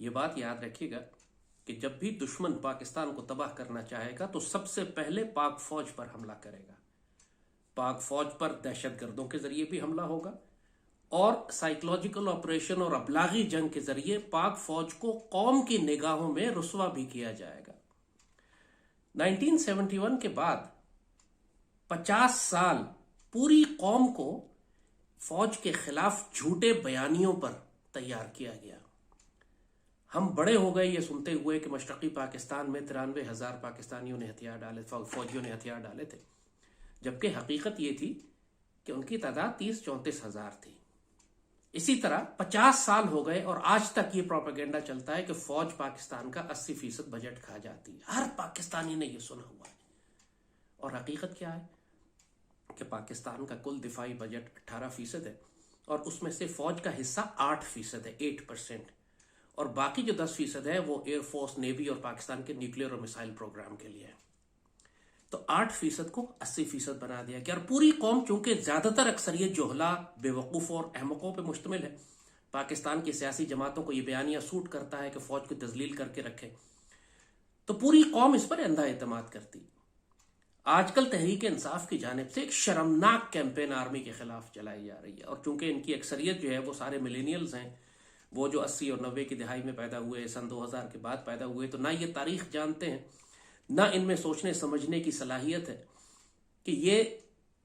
یہ بات یاد رکھیے گا کہ جب بھی دشمن پاکستان کو تباہ کرنا چاہے گا تو سب سے پہلے پاک فوج پر حملہ کرے گا. پاک فوج پر دہشت گردوں کے ذریعے بھی حملہ ہوگا اور سائیکولوجیکل آپریشن اور ابلاغی جنگ کے ذریعے پاک فوج کو قوم کی نگاہوں میں رسوا بھی کیا جائے گا. 1971 کے بعد 50 سال پوری قوم کو فوج کے خلاف جھوٹے بیانیوں پر تیار کیا گیا. ہم بڑے ہو گئے یہ سنتے ہوئے کہ مشرقی پاکستان میں 93,000 پاکستانیوں نے ہتھیار ڈالے، فوجیوں نے ہتھیار ڈالے تھے، جبکہ حقیقت یہ تھی کہ ان کی تعداد 30-34 ہزار تھی. اسی طرح 50 سال ہو گئے اور آج تک یہ پروپیگنڈا چلتا ہے کہ فوج پاکستان کا 80% بجٹ کھا جاتی ہے. ہر پاکستانی نے یہ سنا ہوا ہے. اور حقیقت کیا ہے کہ پاکستان کا کل دفاعی بجٹ 18% ہے اور اس میں سے فوج کا حصہ 8% ہے، 8%. اور باقی جو 10% ہے وہ ایئر فورس، نیوی اور پاکستان کے نیوکلیر اور میسائل پروگرام کے لیے ہے. تو 8% کو 80% بنا دیا گیا. اور پوری قوم چونکہ زیادہ تر اکثریت جوہلا، بے وقوفوں اور احمقوں پہ مشتمل ہے، پاکستان کی سیاسی جماعتوں کو یہ بیانیہ سوٹ کرتا ہے کہ فوج کو تذلیل کر کے رکھے، تو پوری قوم اس پر اندھا اعتماد کرتی. آج کل تحریک انصاف کی جانب سے ایک شرمناک کیمپین آرمی کے خلاف چلائی جا رہی ہے. اور چونکہ ان کی اکثریت جو ہے وہ سارے ملینیلز ہیں، وہ جو 80 اور 90 کی دہائی میں پیدا ہوئے، سن 2000 کے بعد پیدا ہوئے، تو نہ یہ تاریخ جانتے ہیں، نہ ان میں سوچنے سمجھنے کی صلاحیت ہے کہ یہ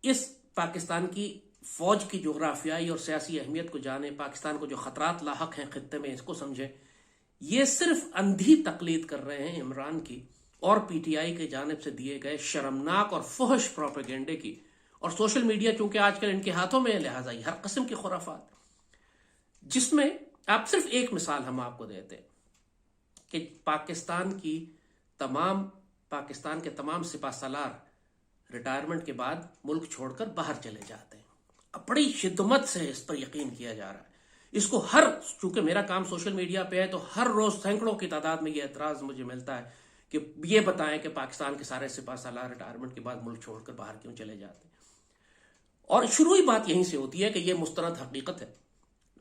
اس پاکستان کی فوج کی جغرافیائی اور سیاسی اہمیت کو جانے، پاکستان کو جو خطرات لاحق ہیں خطے میں اس کو سمجھے. یہ صرف اندھی تقلید کر رہے ہیں عمران کی اور پی ٹی آئی کی جانب سے دیے گئے شرمناک اور فحش پروپیگنڈے کی. اور سوشل میڈیا چونکہ آج کل ان کے ہاتھوں میں ہے، لہٰذا ہر قسم کی خرافات، جس میں آپ صرف ایک مثال ہم آپ کو دیتے کہ پاکستان کے تمام سپہ سالار ریٹائرمنٹ کے بعد ملک چھوڑ کر باہر چلے جاتے ہیں. بڑی شدت سے اس پر یقین کیا جا رہا ہے. اس کو چونکہ میرا کام سوشل میڈیا پہ ہے تو ہر روز سینکڑوں کی تعداد میں یہ اعتراض مجھے ملتا ہے کہ یہ بتائیں کہ پاکستان کے سارے سپہ سالار ریٹائرمنٹ کے بعد ملک چھوڑ کر باہر کیوں چلے جاتے ہیں. اور شروعی بات یہیں سے ہوتی ہے کہ یہ مستند حقیقت ہے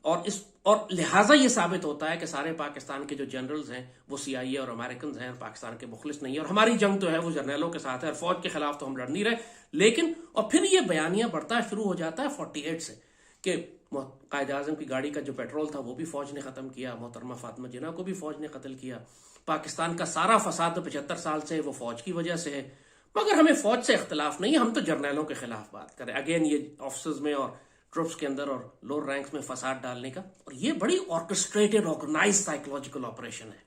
اور لہٰذا یہ ثابت ہوتا ہے کہ سارے پاکستان کے جو جنرلز ہیں وہ CIA اور امریکنز ہیں اور پاکستان کے مخلص نہیں ہیں. اور ہماری جنگ تو ہے وہ جرنیلوں کے ساتھ ہے اور فوج کے خلاف تو ہم لڑ نہیں رہے. لیکن اور پھر یہ بیانیہ بڑھتا شروع ہو جاتا ہے 48 سے کہ قائد اعظم کی گاڑی کا جو پیٹرول تھا وہ بھی فوج نے ختم کیا، محترمہ فاطمہ جناح کو بھی فوج نے قتل کیا، پاکستان کا سارا فساد 75 سال سے وہ فوج کی وجہ سے ہے. مگر ہمیں فوج سے اختلاف نہیں ہے، ہم تو جرنیلوں کے خلاف بات کریں. اگین یہ آفیسرز میں اور ٹروپس کے اندر اور لوور رینکس میں فساد ڈالنے کا، اور یہ بڑی آرکسٹریٹڈ آرگنائز سائیکولوجیکل آپریشن ہے.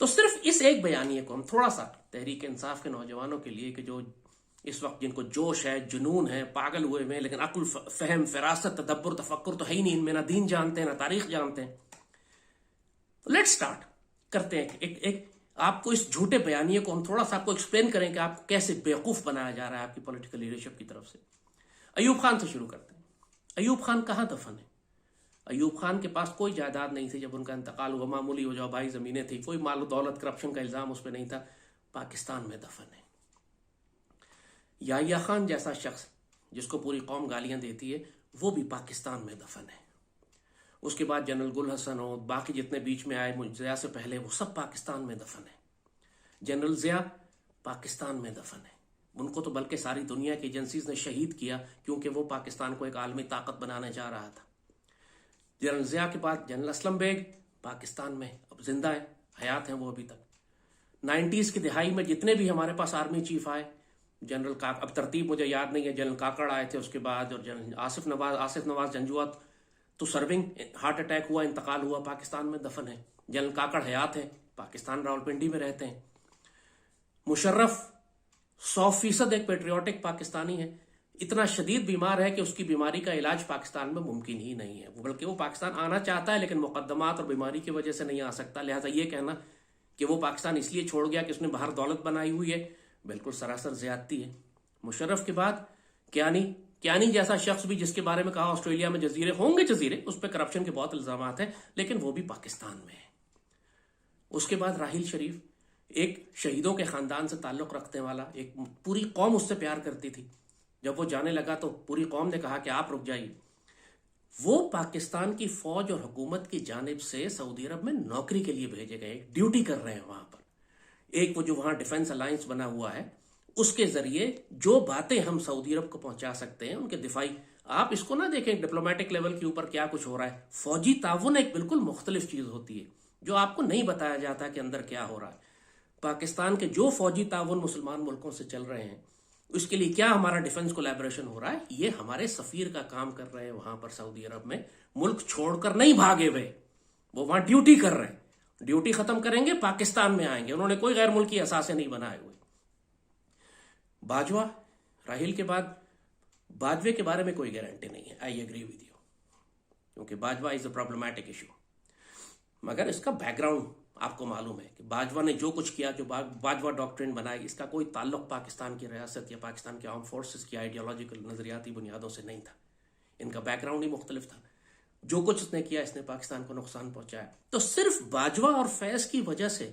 تو صرف اس ایک بیانیے کو ہم تھوڑا سا تحریک انصاف کے نوجوانوں کے لیے کہ جو اس وقت جن کو جوش ہے، جنون ہے، پاگل ہوئے میں، لیکن عقل، فہم، فراست، تدبر، تفکر تو ہے ہی نہیں ان میں، نہ دین جانتے ہیں نہ تاریخ جانتے ہیں. لیٹس سٹارٹ کرتے ہیں ایک آپ کو اس جھوٹے بیانیے کو ہم تھوڑا سا آپ کو ایکسپلین کریں کہ آپ کیسے بیوقوف بنایا جا رہا ہے آپ کی پولیٹیکل لیڈرشپ کی طرف سے. ایوب خان سے شروع کرتے ہیں. ایوب خان کہاں دفن ہے؟ ایوب خان کے پاس کوئی جائیداد نہیں تھی جب ان کا انتقال ہوا، معمولی وہ جو آبائی زمینیں تھیں، کوئی مال و دولت، کرپشن کا الزام اس پہ نہیں تھا. پاکستان میں دفن ہے. یحییٰ خان جیسا شخص جس کو پوری قوم گالیاں دیتی ہے وہ بھی پاکستان میں دفن ہے. اس کے بعد جنرل گل حسن اور باقی جتنے بیچ میں آئے ضیاء سے پہلے وہ سب پاکستان میں دفن ہے. جنرل ضیاء پاکستان میں دفن ہے. ان کو تو بلکہ ساری دنیا کی ایجنسیز نے شہید کیا کیونکہ وہ پاکستان کو ایک عالمی طاقت بنانے جا رہا تھا. جنرل ضیاء کے بعد جنرل اسلم بیگ پاکستان میں اب زندہ ہیں، حیات ہیں وہ ابھی تک. 90s کی دہائی میں جتنے بھی ہمارے پاس آرمی چیف آئے، جنرل اب ترتیب مجھے یاد نہیں ہے، جنرل کاکڑ آئے تھے اس کے بعد، اور جنرل آصف نواز جنجوعہ تو سرونگ، ہارٹ اٹیک ہوا، انتقال ہوا، پاکستان میں دفن ہے. جنرل کاکڑ حیات ہیں، پاکستان راولپنڈی میں رہتے ہیں. مشرف 100% ایک پیٹریوٹک پاکستانی ہے، اتنا شدید بیمار ہے کہ اس کی بیماری کا علاج پاکستان میں ممکن ہی نہیں ہے، بلکہ وہ پاکستان آنا چاہتا ہے لیکن مقدمات اور بیماری کی وجہ سے نہیں آ سکتا. لہٰذا یہ کہنا کہ وہ پاکستان اس لیے چھوڑ گیا کہ اس نے باہر دولت بنائی ہوئی ہے، بالکل سراسر زیادتی ہے. مشرف کے بعد کیانی جیسا شخص بھی جس کے بارے میں کہا آسٹریلیا میں جزیرے ہوں گے، جزیرے اس پہ کرپشن کے بہت الزامات ہیں لیکن وہ بھی پاکستان میں ہے. اس کے بعد راحیل شریف، ایک شہیدوں کے خاندان سے تعلق رکھنے والا، ایک پوری قوم اس سے پیار کرتی تھی. جب وہ جانے لگا تو پوری قوم نے کہا کہ آپ رک جائیے. وہ پاکستان کی فوج اور حکومت کی جانب سے سعودی عرب میں نوکری کے لیے بھیجے گئے، ڈیوٹی کر رہے ہیں وہاں پر. ایک وہ جو وہاں ڈیفنس الائنس بنا ہوا ہے، اس کے ذریعے جو باتیں ہم سعودی عرب کو پہنچا سکتے ہیں ان کے دفاعی. آپ اس کو نہ دیکھیں ڈپلومیٹک لیول کے اوپر کیا کچھ ہو رہا ہے، فوجی تعاون ایک بالکل مختلف چیز ہوتی ہے جو آپ کو نہیں بتایا جاتا کہ اندر کیا ہو رہا ہے. پاکستان کے جو فوجی تعاون مسلمان ملکوں سے چل رہے ہیں، اس کے لیے کیا ہمارا ڈیفنس کولیبریشن ہو رہا ہے، یہ ہمارے سفیر کا کام کر رہے ہیں وہاں پر سعودی عرب میں. ملک چھوڑ کر نہیں بھاگے ہوئے، وہ وہاں ڈیوٹی کر رہے ہیں. ڈیوٹی ختم کریں گے پاکستان میں آئیں گے. انہوں نے کوئی غیر ملکی اثاثے نہیں بنائے ہوئے. باجوہ راحیل کے بعد باجوے کے بارے میں کوئی گارنٹی نہیں ہے. آئی ایگری ود یو، کیونکہ باجوہ از اے پرابلمٹک ایشو. مگر اس کا بیک گراؤنڈ آپ کو معلوم ہے کہ باجوہ نے جو کچھ کیا، جو باجوہ ڈاکٹرن بنائی، اس کا کوئی تعلق پاکستان کی ریاست یا پاکستان کے آرم فورسز کی آئیڈیالوجیکل نظریاتی بنیادوں سے نہیں تھا. ان کا بیک گراؤنڈ ہی مختلف تھا. جو کچھ اس نے کیا، اس نے پاکستان کو نقصان پہنچایا. تو صرف باجوہ اور فیض کی وجہ سے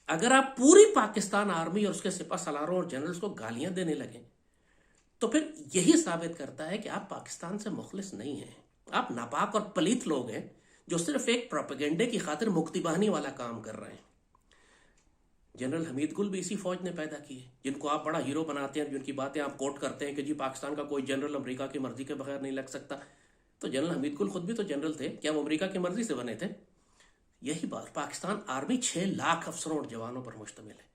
اگر آپ پوری پاکستان آرمی اور اس کے سپہ سالاروں اور جنرلز کو گالیاں دینے لگیں تو پھر یہی ثابت کرتا ہے کہ آپ پاکستان سے مخلص نہیں ہیں. آپ ناپاک اور پلیت لوگ ہیں جو صرف ایک پروپیگنڈے کی خاطر مکتی باہنی والا کام کر رہے ہیں. جنرل حمید گل بھی اسی فوج نے پیدا کی ہے، جن کو آپ بڑا ہیرو بناتے ہیں، جن کی باتیں آپ کوٹ کرتے ہیں کہ جی پاکستان کا کوئی جنرل امریکہ کی مرضی کے بغیر نہیں لگ سکتا. تو جنرل حمید گل خود بھی تو جنرل تھے، کیا وہ امریکہ کی مرضی سے بنے تھے؟ یہی بات، پاکستان آرمی 6 لاکھ افسروں اور جوانوں پر مشتمل ہے.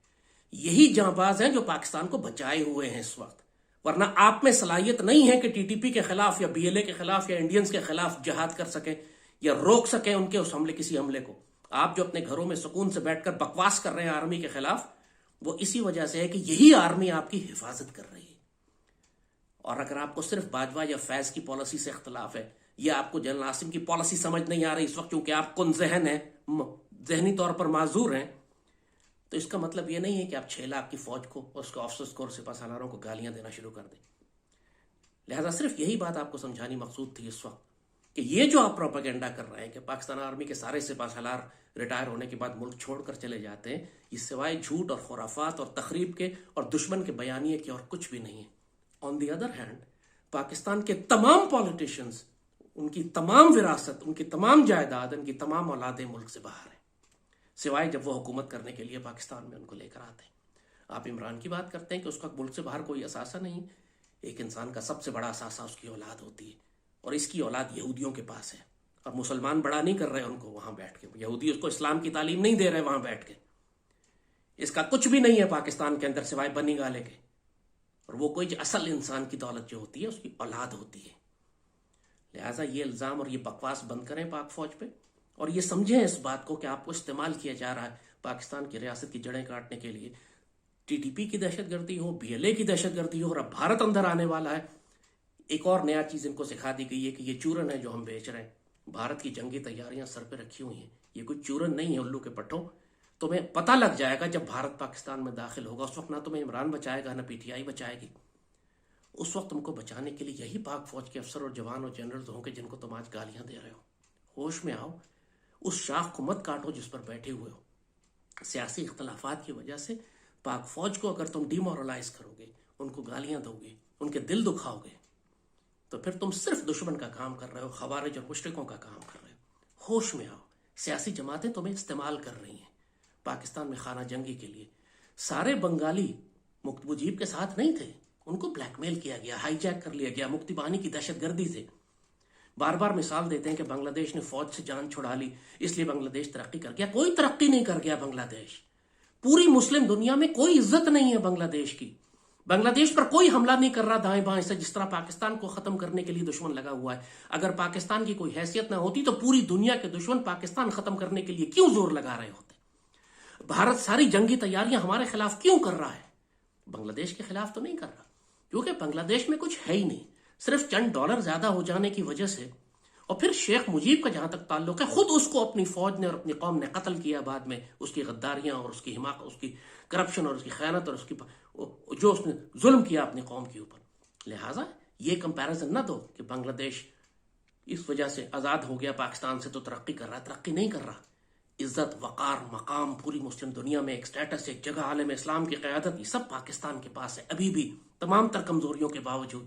یہی جانباز ہیں جو پاکستان کو بچائے ہوئے ہیں اس وقت. ورنہ آپ میں صلاحیت نہیں ہے کہ ٹی ٹی پی کے خلاف یا بی ایل اے کے خلاف یا انڈینز کے خلاف جہاد کر سکیں یا روک سکیں ان کے اس حملے، کسی حملے کو. آپ جو اپنے گھروں میں سکون سے بیٹھ کر بکواس کر رہے ہیں آرمی کے خلاف، وہ اسی وجہ سے ہے کہ یہی آرمی آپ کی حفاظت کر رہی ہے. اور اگر آپ کو صرف باجوہ یا فیض کی پالیسی سے اختلاف ہے، یا آپ کو جنرل عاصم کی پالیسی سمجھ نہیں آ رہی اس وقت کیونکہ آپ کن ذہن ہیں، ذہنی طور پر معذور ہیں، تو اس کا مطلب یہ نہیں ہے کہ آپ 6 لاکھ کی فوج کو اور اس کے آفیسرز کو اور سپہ سالاروں کو گالیاں دینا شروع کر دیں. لہذا صرف یہی بات آپ کو سمجھانی مقصود تھی اس وقت کہ یہ جو آپ پروپیگنڈا کر رہے ہیں کہ پاکستان آرمی کے سارے سپہ سالار ریٹائر ہونے کے بعد ملک چھوڑ کر چلے جاتے ہیں، یہ سوائے جھوٹ اور خرافات اور تخریب کے اور دشمن کے بیانیے کے اور کچھ بھی نہیں ہے. آن دی ادر ہینڈ، پاکستان کے تمام پولیٹیشنز، ان کی تمام وراثت، ان کی تمام جائیداد، ان کی تمام اولادیں ملک سے باہر ہیں، سوائے جب وہ حکومت کرنے کے لیے پاکستان میں ان کو لے کر آتے ہیں. آپ عمران کی بات کرتے ہیں کہ اس کا ملک سے باہر کوئی اثاثہ نہیں. ایک انسان کا سب سے بڑا اثاثہ اس کی اولاد ہوتی ہے، اور اس کی اولاد یہودیوں کے پاس ہے. اور مسلمان بڑا نہیں کر رہے ان کو وہاں بیٹھ کے، یہودی اس کو اسلام کی تعلیم نہیں دے رہے وہاں بیٹھ کے. اس کا کچھ بھی نہیں ہے پاکستان کے اندر سوائے بنی گالے کے. اور وہ کوئی اصل انسان کی دولت جو ہوتی ہے اس کی اولاد ہوتی ہے. لہٰذا یہ الزام اور یہ بکواس بند کریں پاک فوج پہ، اور یہ سمجھیں اس بات کو کہ آپ کو استعمال کیا جا رہا ہے پاکستان کی ریاست کی جڑیں کاٹنے کے لیے. ٹی ٹی پی کی دہشت گردی ہو، بی ایل اے کی دہشت گردی ہو، اور اب بھارت اندر آنے والا ہے. ایک اور نیا چیز ان کو سکھا دی گئی ہے کہ یہ چورن ہے جو ہم بیچ رہے ہیں. بھارت کی جنگی تیاریاں سر پہ رکھی ہوئی ہیں. یہ کوئی چورن نہیں ہے الو کے پٹھوں. تمہیں پتہ لگ جائے گا جب بھارت پاکستان میں داخل ہوگا، اس وقت نہ تمہیں عمران بچائے گا نہ پی ٹی آئی بچائے گی. اس وقت تم کو بچانے کے لیے یہی پاک فوج کے افسر اور جوان اور جنرلز ہوں گے جن کو تم آج گالیاں دے رہے ہو. ہوش میں آؤ، اس شاخ کو مت کاٹو جس پر بیٹھے ہوئے ہو. سیاسی اختلافات کی وجہ سے پاک فوج کو اگر تم ڈی مورلائز کرو گے، ان کو گالیاں دو گے، ان کے دل دکھاؤ گے، تو پھر تم صرف دشمن کا کام کر رہے ہو، خوارج اور مشرکوں کا کام کر رہے ہو. ہوش میں آؤ. سیاسی جماعتیں تمہیں استعمال کر رہی ہیں پاکستان میں خانہ جنگی کے لیے. سارے بنگالی مجیب کے ساتھ نہیں تھے، ان کو بلیک میل کیا گیا، ہائی جیک کر لیا گیا مکتی باہنی کی دہشت گردی سے. بار بار مثال دیتے ہیں کہ بنگلہ دیش نے فوج سے جان چھڑا لی اس لیے بنگلہ دیش ترقی کر گیا. کوئی ترقی نہیں کر گیا بنگلہ دیش. پوری مسلم دنیا میں کوئی عزت نہیں ہے بنگلہ دیش کی. بنگلہ دیش پر کوئی حملہ نہیں کر رہا دائیں بائیں سے، جس طرح پاکستان کو ختم کرنے کے لیے دشمن لگا ہوا ہے. اگر پاکستان کی کوئی حیثیت نہ ہوتی تو پوری دنیا کے دشمن پاکستان ختم کرنے کے لیے کیوں زور لگا رہے ہوتے؟ بھارت ساری جنگی تیاریاں ہمارے خلاف کیوں کر رہا ہے؟ بنگلہ دیش کے خلاف تو نہیں کر رہا، کیونکہ بنگلہ دیش میں کچھ ہے ہی نہیں. صرف چند ڈالر زیادہ ہو جانے کی وجہ سے، اور پھر شیخ مجیب کا جہاں تک تعلق ہے، خود اس کو اپنی فوج نے اور اپنی قوم نے قتل کیا بعد میں. اس کی غداریاں اور اس کی حماقت، اس کی کرپشن اور اس کی خیانت اور اس کی جو اس نے ظلم کیا اپنی قوم کے اوپر. لہٰذا یہ کمپیریزن نہ دو کہ بنگلہ دیش اس وجہ سے آزاد ہو گیا پاکستان سے تو ترقی کر رہا ہے. ترقی نہیں کر رہا. عزت، وقار، مقام، پوری مسلم دنیا میں ایک سٹیٹس، ایک جگہ، عالم اسلام کی قیادت، یہ سب پاکستان کے پاس ہے ابھی بھی، تمام تر کمزوریوں کے باوجود.